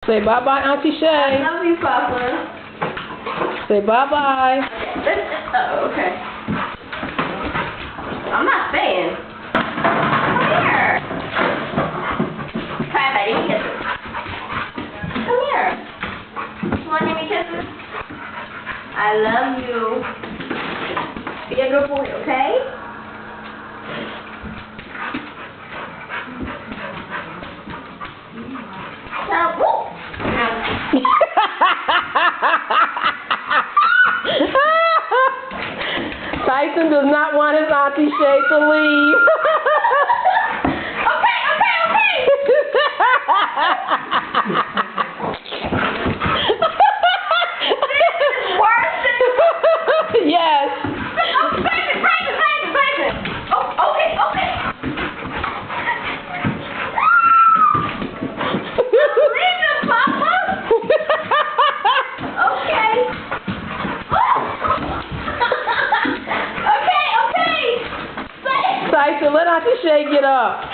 Say bye-bye, Auntie Shay. I love you, Papa. Say bye-bye. Oh, okay. I'm not staying. Come here. Hi, buddy. Kisses. Come here. You want to give me kisses? I love you. Be a good boy, okay? Now, whoop. Tyson does not want his Auntie Shay to leave. Okay. Yes. Practice. Oh, okay. Leave him, Papa. Okay. Okay. Tyson, let Auntie Shay get up.